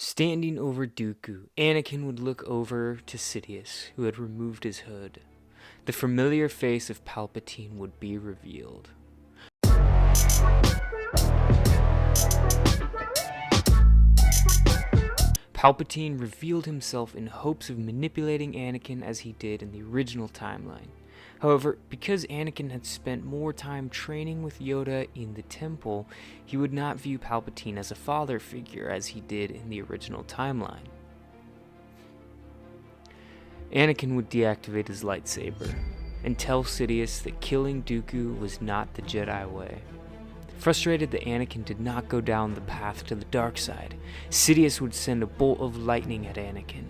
Standing over Dooku, Anakin would look over to Sidious, who had removed his hood. The familiar face of Palpatine would be revealed. Palpatine revealed himself in hopes of manipulating Anakin as he did in the original timeline. However, because Anakin had spent more time training with Yoda in the temple, he would not view Palpatine as a father figure as he did in the original timeline. Anakin would deactivate his lightsaber and tell Sidious that killing Dooku was not the Jedi way. Frustrated that Anakin did not go down the path to the dark side, Sidious would send a bolt of lightning at Anakin.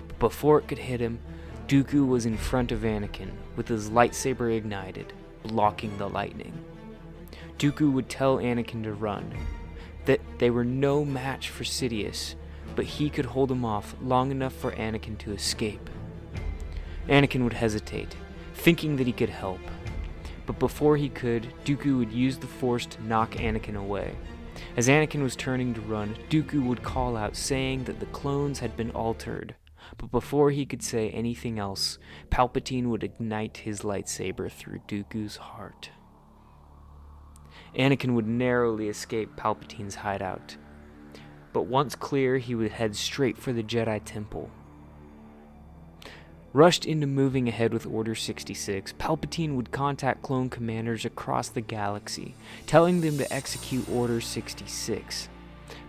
But before it could hit him, Dooku was in front of Anakin, with his lightsaber ignited, blocking the lightning. Dooku would tell Anakin to run, that they were no match for Sidious, but he could hold him off long enough for Anakin to escape. Anakin would hesitate, thinking that he could help. But before he could, Dooku would use the Force to knock Anakin away. As Anakin was turning to run, Dooku would call out saying that the clones had been altered. But before he could say anything else, Palpatine would ignite his lightsaber through Dooku's heart. Anakin would narrowly escape Palpatine's hideout. But once clear, he would head straight for the Jedi Temple. Rushed into moving ahead with Order 66, Palpatine would contact clone commanders across the galaxy, telling them to execute Order 66.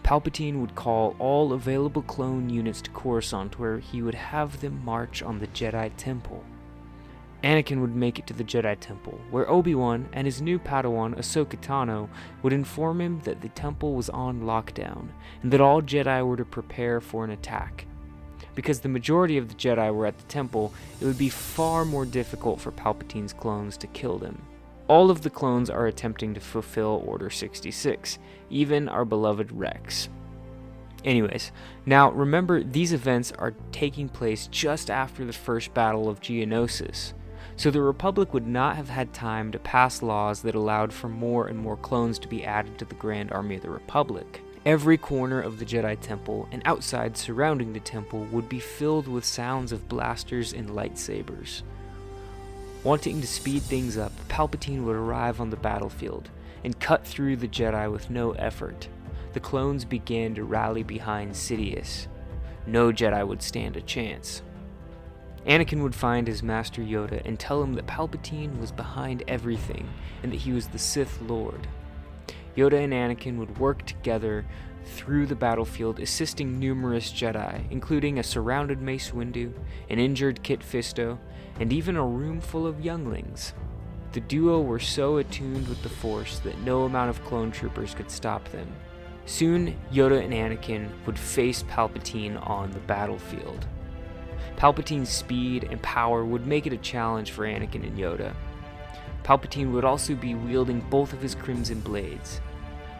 Palpatine would call all available clone units to Coruscant, where he would have them march on the Jedi Temple. Anakin would make it to the Jedi Temple, where Obi-Wan and his new Padawan Ahsoka Tano would inform him that the temple was on lockdown, and that all Jedi were to prepare for an attack. Because the majority of the Jedi were at the temple, it would be far more difficult for Palpatine's clones to kill them. All of the clones are attempting to fulfill Order 66, even our beloved Rex. Anyways, now remember these events are taking place just after the first battle of Geonosis, so the Republic would not have had time to pass laws that allowed for more and more clones to be added to the Grand Army of the Republic. Every corner of the Jedi Temple and outside surrounding the temple would be filled with sounds of blasters and lightsabers. Wanting to speed things up, Palpatine would arrive on the battlefield and cut through the Jedi with no effort. The clones began to rally behind Sidious. No Jedi would stand a chance. Anakin would find his master Yoda and tell him that Palpatine was behind everything and that he was the Sith Lord. Yoda and Anakin would work together through the battlefield, assisting numerous Jedi, including a surrounded Mace Windu, an injured Kit Fisto, and even a room full of younglings. The duo were so attuned with the Force that no amount of clone troopers could stop them. Soon, Yoda and Anakin would face Palpatine on the battlefield. Palpatine's speed and power would make it a challenge for Anakin and Yoda. Palpatine would also be wielding both of his crimson blades.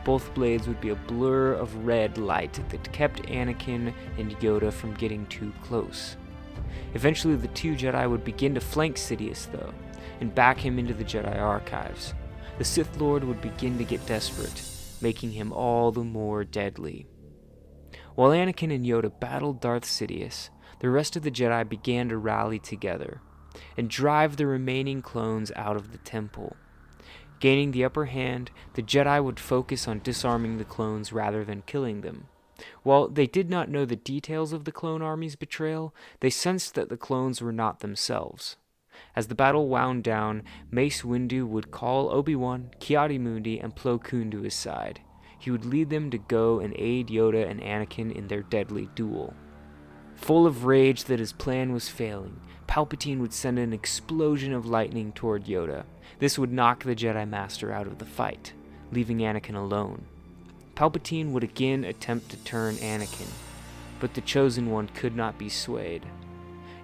Both blades would be a blur of red light that kept Anakin and Yoda from getting too close. Eventually, the two Jedi would begin to flank Sidious, though, and back him into the Jedi archives. The Sith Lord would begin to get desperate, making him all the more deadly. While Anakin and Yoda battled Darth Sidious, the rest of the Jedi began to rally together and drive the remaining clones out of the temple. Gaining the upper hand, the Jedi would focus on disarming the clones rather than killing them. While they did not know the details of the clone army's betrayal, they sensed that the clones were not themselves. As the battle wound down, Mace Windu would call Obi-Wan, Ki-Adi-Mundi, and Plo Koon to his side. He would lead them to go and aid Yoda and Anakin in their deadly duel. Full of rage that his plan was failing, Palpatine would send an explosion of lightning toward Yoda. This would knock the Jedi Master out of the fight, leaving Anakin alone. Palpatine would again attempt to turn Anakin, but the Chosen One could not be swayed.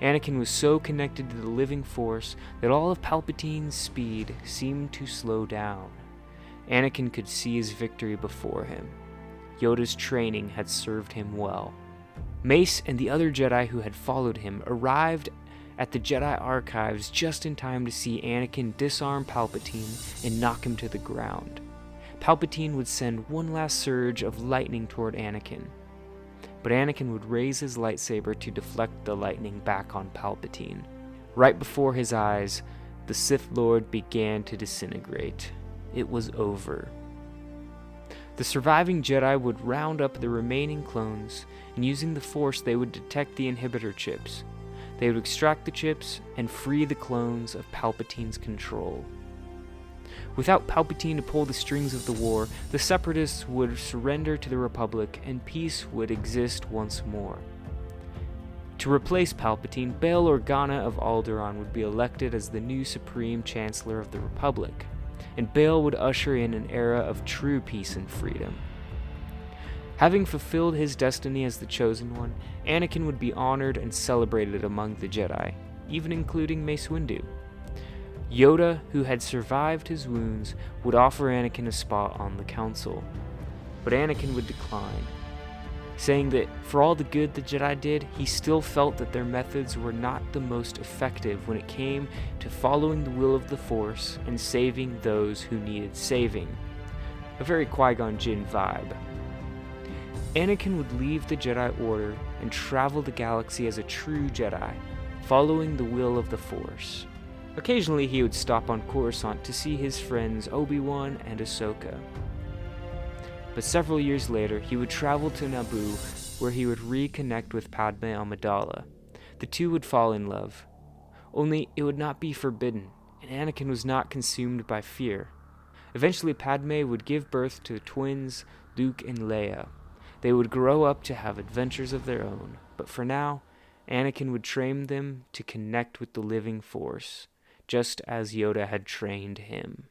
Anakin was so connected to the living Force that all of Palpatine's speed seemed to slow down. Anakin could see his victory before him. Yoda's training had served him well. Mace and the other Jedi who had followed him arrived at the Jedi archives just in time to see Anakin disarm Palpatine and knock him to the ground. Palpatine would send one last surge of lightning toward Anakin. but Anakin would raise his lightsaber to deflect the lightning back on Palpatine. Right before his eyes, the Sith Lord began to disintegrate. It was over. The surviving Jedi would round up the remaining clones, and using the Force they would detect the inhibitor chips. They would extract the chips and free the clones of Palpatine's control. Without Palpatine to pull the strings of the war, the Separatists would surrender to the Republic and peace would exist once more. To replace Palpatine, Bail Organa of Alderaan would be elected as the new Supreme Chancellor of the Republic, and Bail would usher in an era of true peace and freedom. Having fulfilled his destiny as the Chosen One, Anakin would be honored and celebrated among the Jedi, even including Mace Windu. Yoda, who had survived his wounds, would offer Anakin a spot on the council, but Anakin would decline, saying that for all the good the Jedi did, he still felt that their methods were not the most effective when it came to following the will of the Force and saving those who needed saving. A very Qui-Gon Jinn vibe. Anakin would leave the Jedi Order and travel the galaxy as a true Jedi, following the will of the Force. Occasionally he would stop on Coruscant to see his friends Obi-Wan and Ahsoka. But several years later, he would travel to Naboo, where he would reconnect with Padme Amidala. The two would fall in love. Only it would not be forbidden, and Anakin was not consumed by fear. Eventually Padme would give birth to the twins, Luke and Leia. They would grow up to have adventures of their own, but for now, Anakin would train them to connect with the living Force, just as Yoda had trained him.